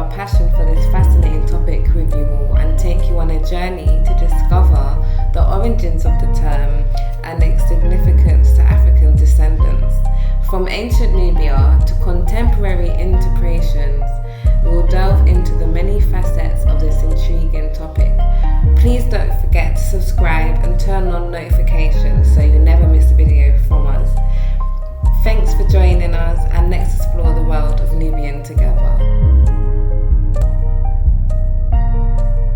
our passion for this fascinating topic with you all and take you on a journey to discover the origins of the term and its significance to African descendants. From ancient Nubia to contemporary interpretations, we'll delve into the many facets of this intriguing topic. Please don't forget to subscribe and turn on notifications so you never miss a video from us. Thanks for joining us, and let's explore the world of Nubian together.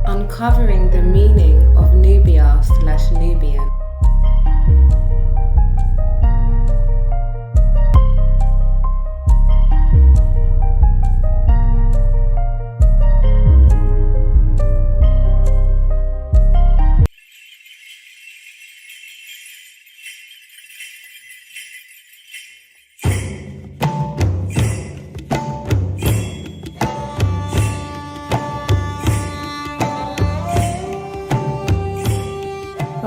Uncovering the meaning of Nubia/Nubian.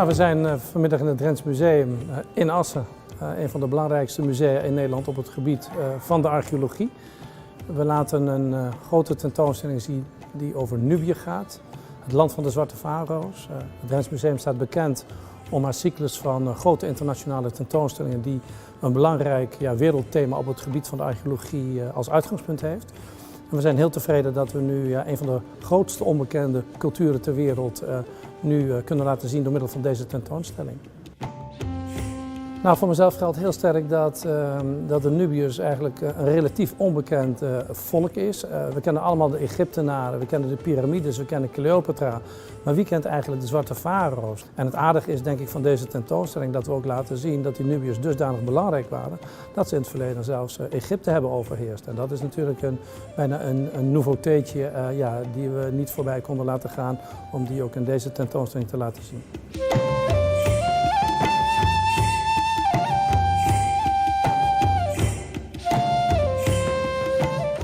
We zijn vanmiddag in het Drents Museum in Assen, een van de belangrijkste musea in Nederland op het gebied van de archeologie. We laten een grote tentoonstelling zien die over Nubië gaat, het land van de zwarte farao's. Het Drents Museum staat bekend om haar cyclus van grote internationale tentoonstellingen die een belangrijk wereldthema op het gebied van de archeologie als uitgangspunt heeft. En we zijn heel tevreden dat we nu een van de grootste onbekende culturen ter wereld nu kunnen laten zien door middel van deze tentoonstelling. Nou, voor mezelf geldt heel sterk dat de Nubiërs eigenlijk een relatief onbekend volk is. We kennen allemaal de Egyptenaren, we kennen de piramides, we kennen Cleopatra. Maar wie kent eigenlijk de zwarte farao's? En het aardige is denk ik van deze tentoonstelling dat we ook laten zien dat die Nubiërs dusdanig belangrijk waren dat ze in het verleden zelfs Egypte hebben overheerst. En dat is natuurlijk bijna een nouveautéetje die we niet voorbij konden laten gaan om die ook in deze tentoonstelling te laten zien.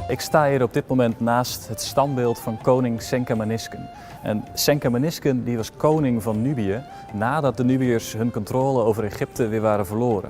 Ik sta hier op dit moment naast het standbeeld van koning Senkermanisken. En Senkermanisken die was koning van Nubië nadat de Nubiërs hun controle over Egypte weer waren verloren.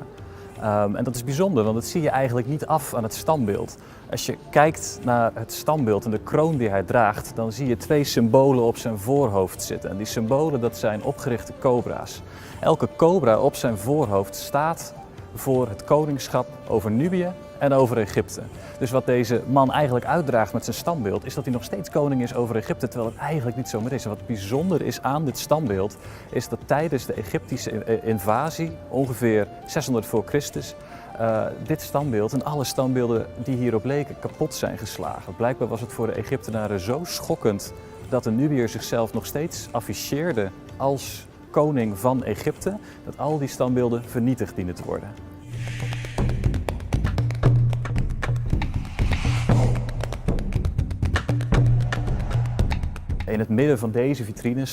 En dat is bijzonder, want dat zie je eigenlijk niet af aan het standbeeld. Als je kijkt naar het standbeeld en de kroon die hij draagt, dan zie je twee symbolen op zijn voorhoofd zitten. En die symbolen dat zijn opgerichte cobra's. Elke cobra op zijn voorhoofd staat voor het koningschap over Nubië en over Egypte. Dus wat deze man eigenlijk uitdraagt met zijn standbeeld is dat hij nog steeds koning is over Egypte, terwijl het eigenlijk niet zo meer is. En wat bijzonder is aan dit standbeeld is dat tijdens de Egyptische invasie, ongeveer 600 voor Christus, dit standbeeld en alle standbeelden die hierop leken kapot zijn geslagen. Blijkbaar was het voor de Egyptenaren zo schokkend dat de Nubiër zichzelf nog steeds afficheerde als koning van Egypte, dat al die standbeelden vernietigd dienen te worden. In het midden van deze vitrine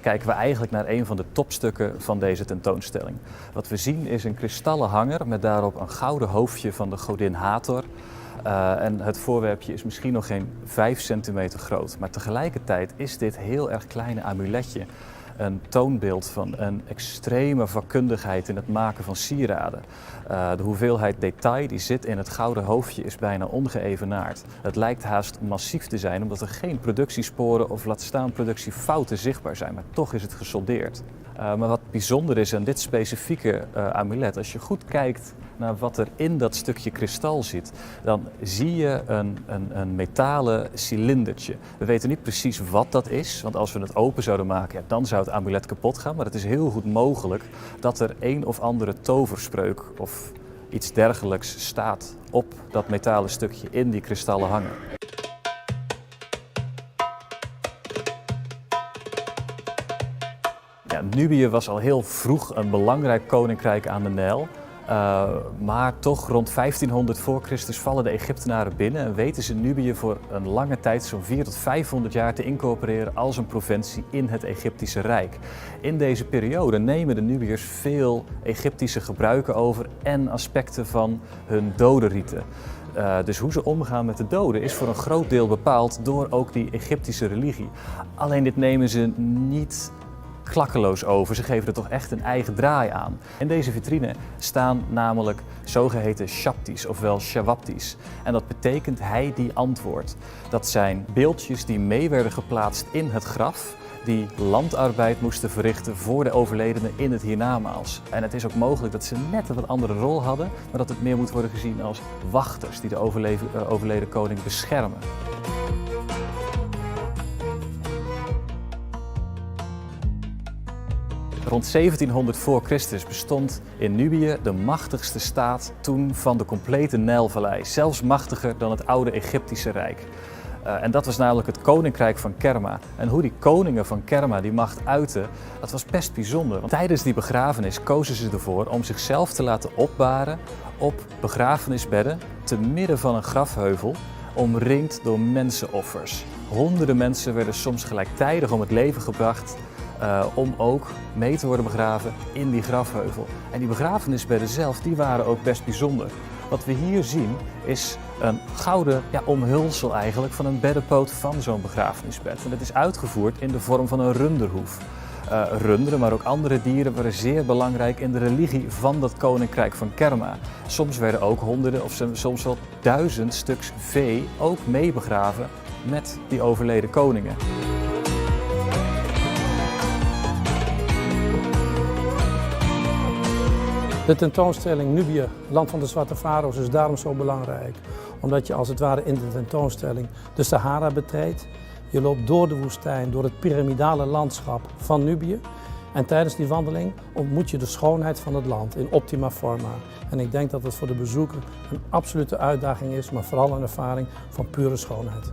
kijken we eigenlijk naar een van de topstukken van deze tentoonstelling. Wat we zien is een kristallen hanger met daarop een gouden hoofdje van de godin Hathor. En het voorwerpje is misschien nog geen 5 centimeter groot, maar tegelijkertijd is dit heel erg kleine amuletje een toonbeeld van een extreme vakkundigheid in het maken van sieraden. De hoeveelheid detail die zit in het gouden hoofdje is bijna ongeëvenaard. Het lijkt haast massief te zijn omdat er geen productiesporen of laat staan productiefouten zichtbaar zijn, maar toch is het gesoldeerd. Maar wat bijzonder is aan dit specifieke amulet, als je goed kijkt naar wat er in dat stukje kristal zit, dan zie je een metalen cilindertje. We weten niet precies wat dat is, want als we het open zouden maken, dan zou het amulet kapot gaan. Maar het is heel goed mogelijk dat er een of andere toverspreuk of iets dergelijks staat op dat metalen stukje in die kristallen hanger. Ja, Nubië was al heel vroeg een belangrijk koninkrijk aan de Nijl. Maar toch rond 1500 voor Christus vallen de Egyptenaren binnen en weten ze Nubië voor een lange tijd, zo'n 400 tot 500 jaar, te incorporeren als een provincie in het Egyptische Rijk. In deze periode nemen de Nubiërs veel Egyptische gebruiken over en aspecten van hun dodenrieten. Dus hoe ze omgaan met de doden is voor een groot deel bepaald door ook die Egyptische religie. Alleen dit nemen ze niet klakkeloos over. Ze geven er toch echt een eigen draai aan. In deze vitrine staan namelijk zogeheten shaptis, ofwel shawaptis. En dat betekent hij die antwoordt. Dat zijn beeldjes die mee werden geplaatst in het graf, die landarbeid moesten verrichten voor de overledene in het hiernamaals. En het is ook mogelijk dat ze net een wat andere rol hadden, maar dat het meer moet worden gezien als wachters die de overleden koning beschermen. Rond 1700 voor Christus bestond in Nubië de machtigste staat toen van de complete Nijlvallei, zelfs machtiger dan het oude Egyptische Rijk. En dat was namelijk het koninkrijk van Kerma. En hoe die koningen van Kerma die macht uiten, dat was best bijzonder. Want tijdens die begrafenis kozen ze ervoor om zichzelf te laten opbaren op begrafenisbedden te midden van een grafheuvel, omringd door mensenoffers. Honderden mensen werden soms gelijktijdig om het leven gebracht om ook mee te worden begraven in die grafheuvel. En die begrafenisbedden zelf, die waren ook best bijzonder. Wat we hier zien is een gouden omhulsel eigenlijk van een beddenpoot van zo'n begrafenisbed. En dat is uitgevoerd in de vorm van een runderhoef. Runderen, maar ook andere dieren waren zeer belangrijk in de religie van dat koninkrijk van Kerma. Soms werden ook honderden of soms wel 1000 stuks vee ook mee begraven met die overleden koningen. De tentoonstelling Nubië, land van de zwarte farao's, is daarom zo belangrijk. Omdat je als het ware in de tentoonstelling de Sahara betreedt. Je loopt door de woestijn, door het piramidale landschap van Nubië. En tijdens die wandeling ontmoet je de schoonheid van het land in optima forma. En ik denk dat het voor de bezoeker een absolute uitdaging is, maar vooral een ervaring van pure schoonheid.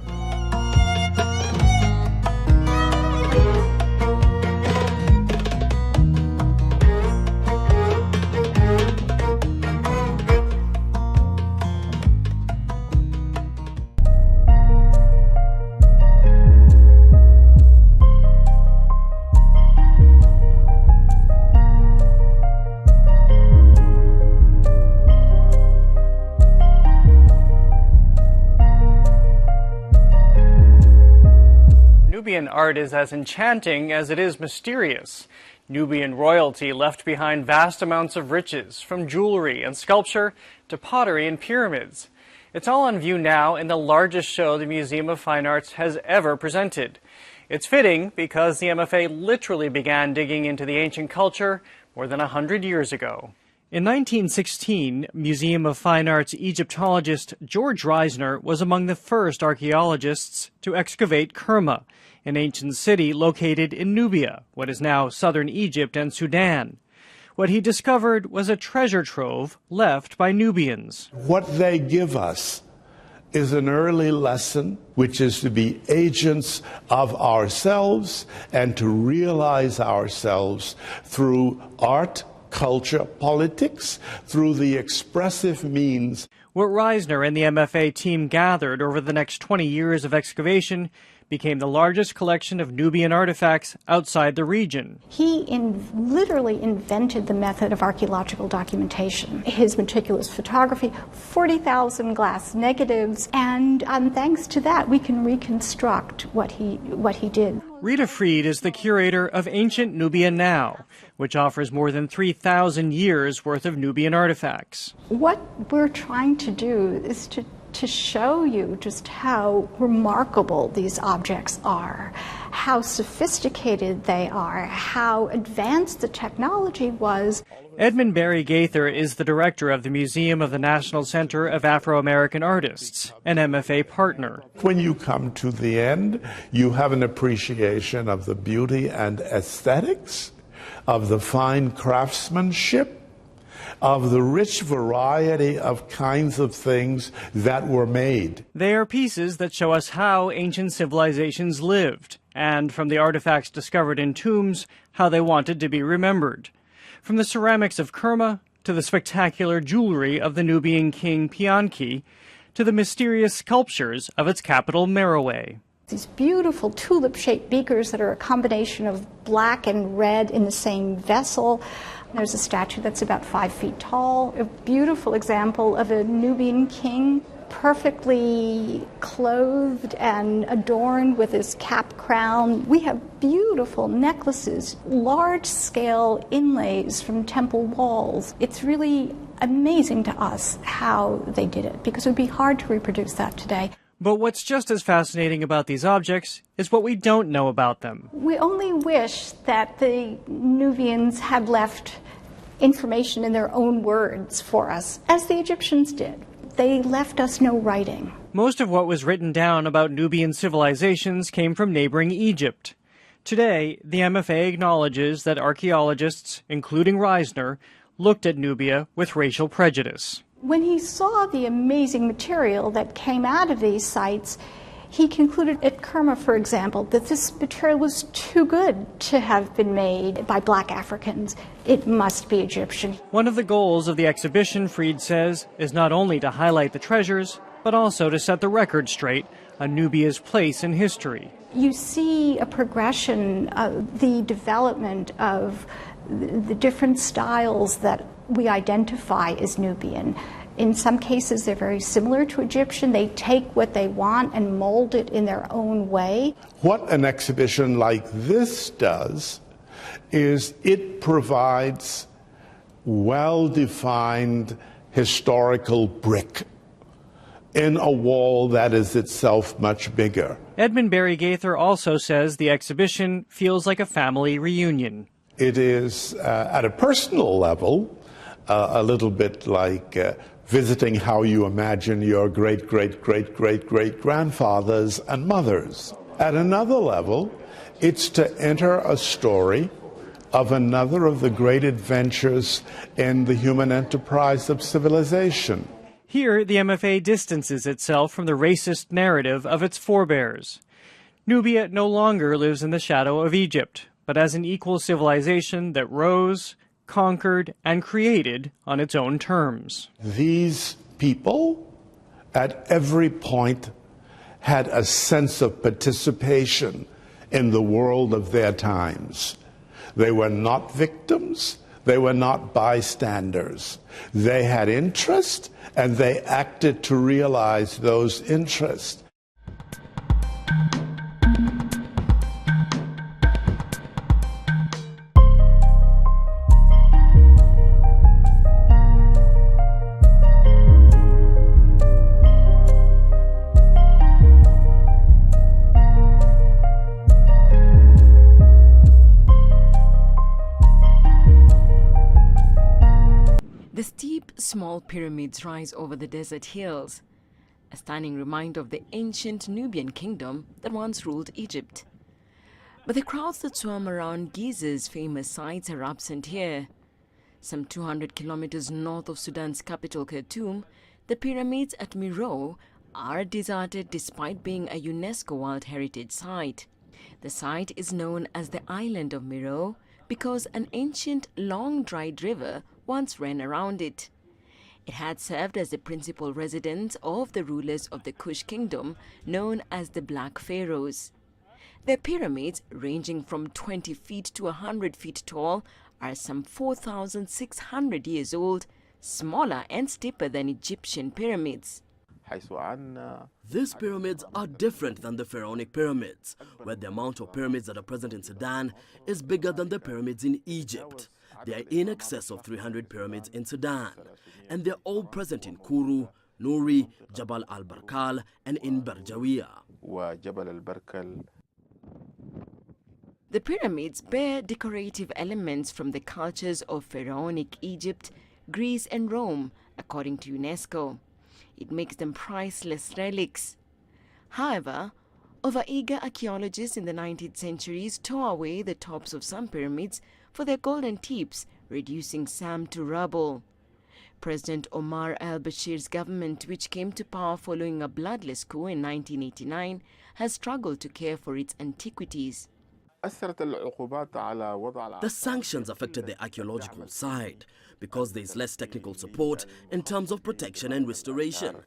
Nubian art is as enchanting as it is mysterious. Nubian royalty left behind vast amounts of riches, from jewelry and sculpture to pottery and pyramids. It's all on view now in the largest show the Museum of Fine Arts has ever presented. It's fitting because the MFA literally began digging into the ancient culture more than 100 years ago. In 1916, Museum of Fine Arts Egyptologist George Reisner was among the first archaeologists to excavate Kerma, an ancient city located in Nubia, what is now southern Egypt and Sudan. What he discovered was a treasure trove left by Nubians. What they give us is an early lesson, which is to be agents of ourselves and to realize ourselves through art, culture, politics, through the expressive means. What Reisner and the MFA team gathered over the next 20 years of excavation became the largest collection of Nubian artifacts outside the region. He literally invented the method of archaeological documentation. His meticulous photography, 40,000 glass negatives, and thanks to that we can reconstruct what he did. Rita Fried is the curator of Ancient Nubia Now, which offers more than 3,000 years worth of Nubian artifacts. What we're trying to do is to show you just how remarkable these objects are, how sophisticated they are, how advanced the technology was. Edmund Barry Gaither is the director of the Museum of the National Center of Afro-American Artists, an MFA partner. When you come to the end, you have an appreciation of the beauty and aesthetics, of the fine craftsmanship, of the rich variety of kinds of things that were made. They are pieces that show us how ancient civilizations lived, and from the artifacts discovered in tombs, how they wanted to be remembered. From the ceramics of Kerma, to the spectacular jewelry of the Nubian king Pianki, to the mysterious sculptures of its capital Merowe. These beautiful tulip-shaped beakers that are a combination of black and red in the same vessel, There's a statue that's about 5 feet tall, a beautiful example of a Nubian king, perfectly clothed and adorned with his cap crown. We have beautiful necklaces, large-scale inlays from temple walls. It's really amazing to us how they did it, because it would be hard to reproduce that today. But what's just as fascinating about these objects is what we don't know about them. We only wish that the Nubians had left information in their own words for us, as the Egyptians did. They left us no writing. Most of what was written down about Nubian civilizations came from neighboring Egypt. Today, the MFA acknowledges that archaeologists, including Reisner, looked at Nubia with racial prejudice. When he saw the amazing material that came out of these sites, he concluded at Kerma, for example, that this material was too good to have been made by black Africans. It must be Egyptian. One of the goals of the exhibition, Fried says, is not only to highlight the treasures, but also to set the record straight on Nubia's place in history. You see a progression of the development of the different styles that we identify as Nubian. In some cases, they're very similar to Egyptian. They take what they want and mold it in their own way. What an exhibition like this does is it provides well-defined historical brick in a wall that is itself much bigger. Edmund Barry Gaither also says the exhibition feels like a family reunion. It is, at a personal level, a little bit like visiting how you imagine your great-great-great-great-great-grandfathers and mothers. At another level, it's to enter a story of another of the great adventures in the human enterprise of civilization. Here, the MFA distances itself from the racist narrative of its forebears. Nubia no longer lives in the shadow of Egypt, but as an equal civilization that rose, conquered, and created on its own terms. These people, at every point, had a sense of participation in the world of their times. They were not victims. They were not bystanders. They had interest, and they acted to realize those interests. The steep, small pyramids rise over the desert hills, a stunning reminder of the ancient Nubian kingdom that once ruled Egypt. But the crowds that swarm around Giza's famous sites are absent here. Some 200 kilometers north of Sudan's capital Khartoum, the pyramids at Meroe are deserted despite being a UNESCO World Heritage Site. The site is known as the Island of Meroe because an ancient, long-dried river once ran around it. It had served as the principal residence of the rulers of the Kush kingdom, known as the Black Pharaohs. Their pyramids, ranging from 20 feet to 100 feet tall, are some 4,600 years old, smaller and steeper than Egyptian pyramids. These pyramids are different than the pharaonic pyramids, where the amount of pyramids that are present in Sudan is bigger than the pyramids in Egypt. There are in excess of 300 pyramids in Sudan, and they're all present in Kuru, Nuri, Jabal al-Barkal, and in Barjawiya. The pyramids bear decorative elements from the cultures of pharaonic Egypt, Greece and Rome, according to UNESCO. It makes them priceless relics. However, over-eager archaeologists in the 19th centuries tore away the tops of some pyramids for their golden tips, reducing some to rubble. President Omar al-Bashir's government, which came to power following a bloodless coup in 1989, has struggled to care for its antiquities. The sanctions affected the archaeological side because there is less technical support in terms of protection and restoration.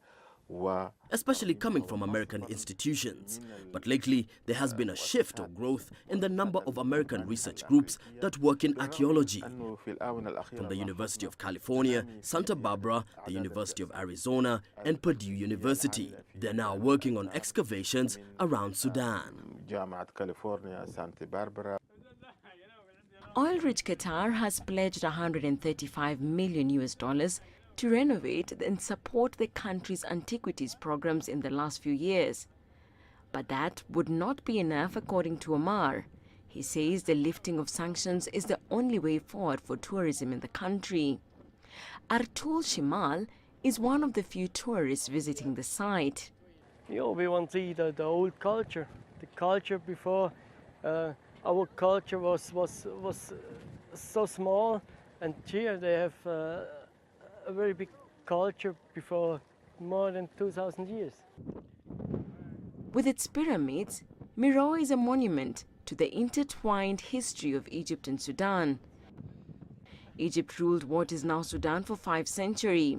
especially coming from American institutions. But lately, there has been a shift or growth in the number of American research groups that work in archaeology. From the University of California, Santa Barbara, the University of Arizona, and Purdue University. They're now working on excavations around Sudan. Oil-rich Qatar has pledged $135 million to renovate and support the country's antiquities programs in the last few years. But that would not be enough, according to Omar. He says the lifting of sanctions is the only way forward for tourism in the country. Artul Shimal is one of the few tourists visiting the site. We want to see the old culture, the culture before. Our culture was so small, and here they have a very big culture before more than 2,000 years. With its pyramids, Meroe is a monument to the intertwined history of Egypt and Sudan. Egypt ruled what is now Sudan for 5 centuries.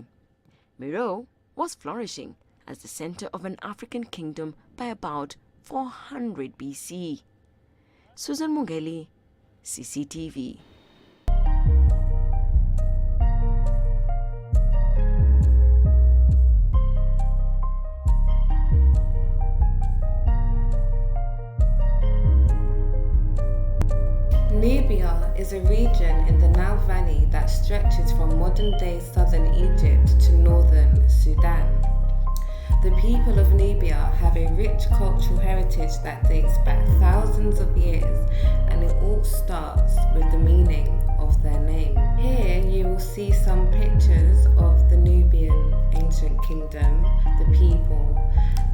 Meroe was flourishing as the center of an African kingdom by about 400 BC. Susan Mungeli, CCTV. Nubia is a region in the Nile Valley that stretches from modern-day southern Egypt to northern Sudan. The people of Nubia have a rich cultural heritage that dates back thousands of years, and it all starts with the meaning of their name. Here you will see some pictures of the Nubian ancient kingdom, the people,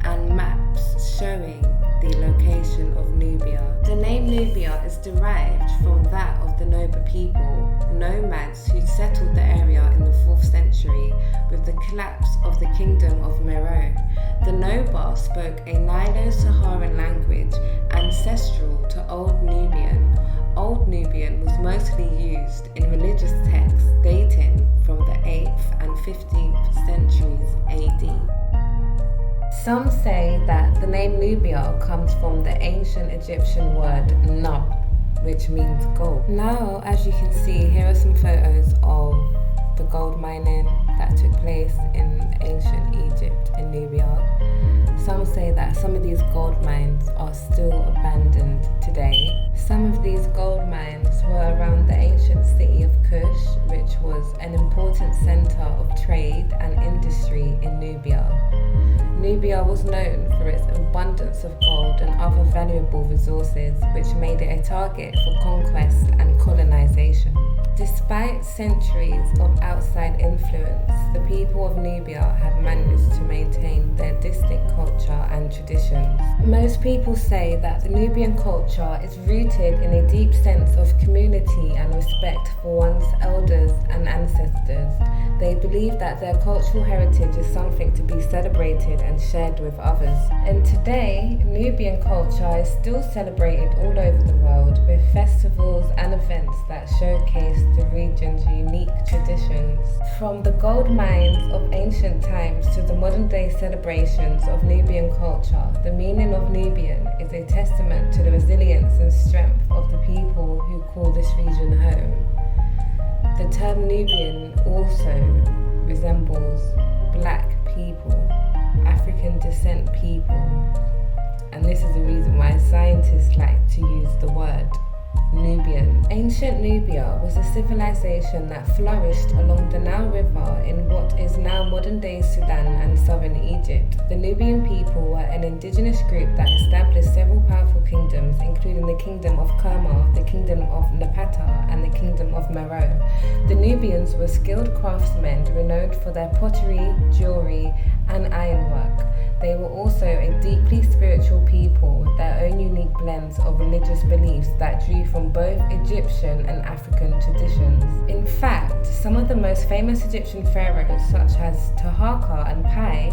and maps showing the location of Nubia. The name Nubia is derived from that of the Nuba people, nomads who settled the area in the 4th century with the collapse of the kingdom of Meroe. The Nuba spoke a Nilo-Saharan language ancestral to Old Nubian. Old Nubian was mostly used in religious texts dating from the 8th and 15th centuries AD. Some say that the name Nubia comes from the ancient Egyptian word nub, which means gold. Now, as you can see, here are some photos of the gold mining that took place in ancient Egypt in Nubia. Some say that some of these gold mines are still abandoned today. Some of these gold mines were around the ancient city of Kush, which was an important center of trade and industry in Nubia. Nubia was known for its abundance of gold and other valuable resources, which made it a target for conquest and colonization. Despite centuries of outside influence, the people of Nubia have managed to maintain their distinct culture and traditions. Most people say that the Nubian culture is rooted in a deep sense of community and respect for one's elders and ancestors. They believe that their cultural heritage is something to be celebrated and shared with others. And today, Nubian culture is still celebrated all over the world with festivals and events that showcase the region's unique traditions. From the gold mines of ancient times to the modern-day celebrations of Nubian culture, the meaning of Nubian is a testament to the resilience and strength of the people who call this region home. The term Nubian also resembles black people, African descent people, and this is the reason why scientists like to use the word Nubian. Ancient Nubia was a civilization that flourished along the Nile River in what is now modern-day Sudan and southern Egypt. The Nubian people were an indigenous group that established several powerful kingdoms, including the kingdom of Kerma, the kingdom of Napata, and the kingdom of Meroe. The Nubians were skilled craftsmen renowned for their pottery, jewelry, and ironwork. They were also a deeply spiritual people with their own unique blends of religious beliefs that drew from both Egyptian and African traditions. In fact, some of the most famous Egyptian pharaohs, such as Taharqa and Pi,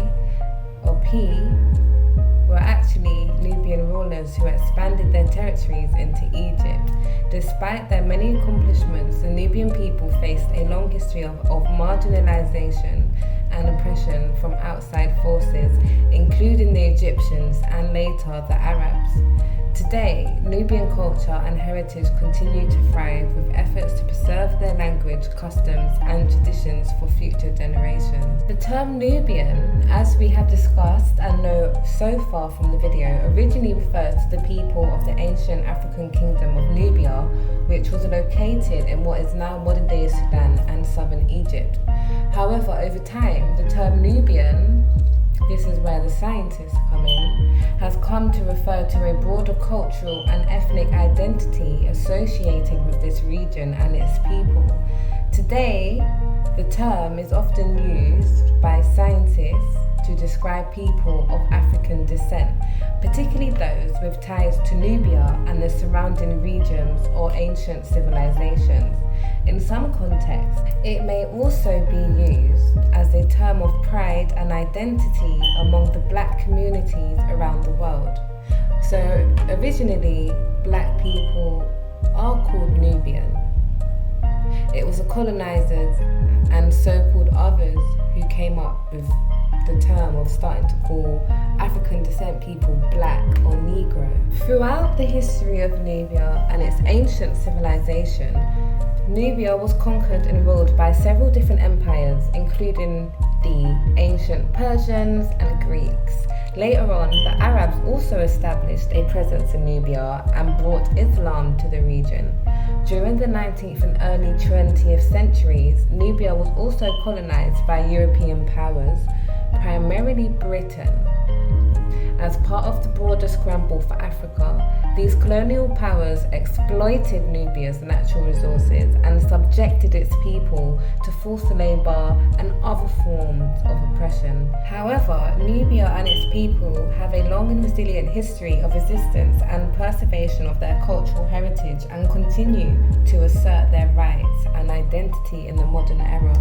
or Pi, were actually Nubian rulers who expanded their territories into Egypt. Despite their many accomplishments, the Nubian people faced a long history of marginalization and oppression from outside forces, including the Egyptians and later the Arabs. Today, Nubian culture and heritage continue to thrive with efforts to preserve their language, customs and traditions for future generations. The term Nubian, as we have discussed and know so far from the video, originally refers to the people of the ancient African kingdom of Nubia, which was located in what is now modern-day Sudan and southern Egypt. However, over time, the term Nubian, this is where the scientists come in, has come to refer to a broader cultural and ethnic identity associated with this region and its people. Today, the term is often used by scientists to describe people of African descent, particularly those with ties to Nubia and the surrounding regions or ancient civilizations. In some contexts, it may also be used as a term of pride and identity among the black communities around the world. So originally, black people are called Nubian. It was the colonizers and so-called others who came up with the term of starting to call African descent people black or Negro. Throughout the history of Nubia and its ancient civilization, Nubia was conquered and ruled by several different empires, including the ancient Persians and Greeks. Later on, the Arabs also established a presence in Nubia and brought Islam to the region. During the 19th and early 20th centuries, Nubia was also colonized by European powers, primarily Britain. As part of the broader scramble for Africa, these colonial powers exploited Nubia's natural resources and subjected its people to forced labor and other forms of oppression. However, Nubia and its people have a long and resilient history of resistance and preservation of their cultural heritage and continue to assert their rights and identity in the modern era.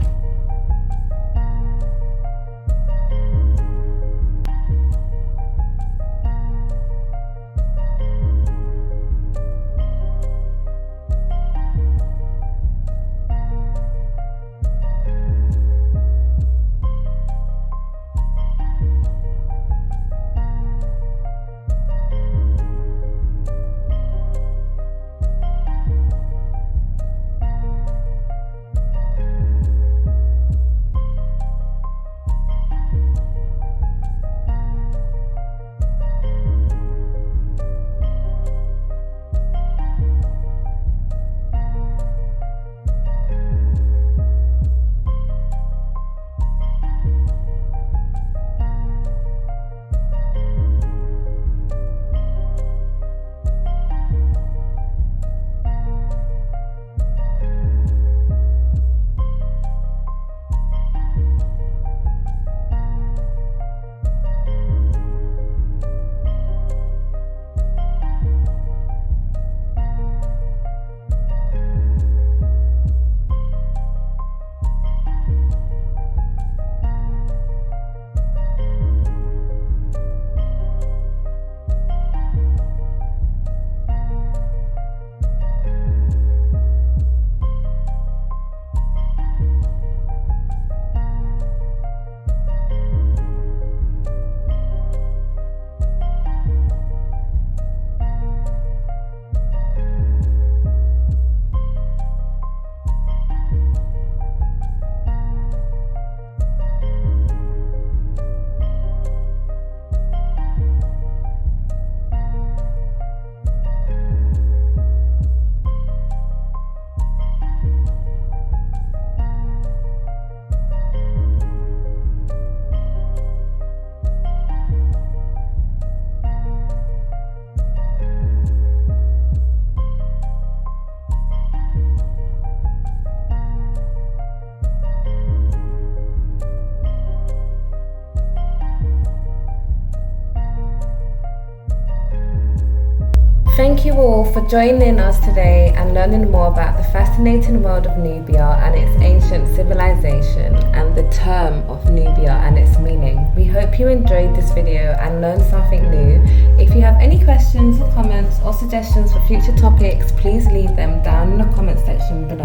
Thank you all for joining us today and learning more about the fascinating world of Nubia and its ancient civilization and the term of Nubia and its meaning. We hope you enjoyed this video and learned something new. If you have any questions or comments or suggestions for future topics, please leave them down in the comment section below.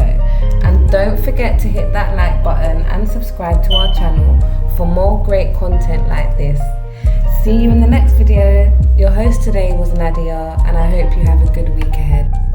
And don't forget to hit that like button and subscribe to our channel for more great content like this. See you in the next video. Your host today was Nadia, and I hope you have a good week ahead.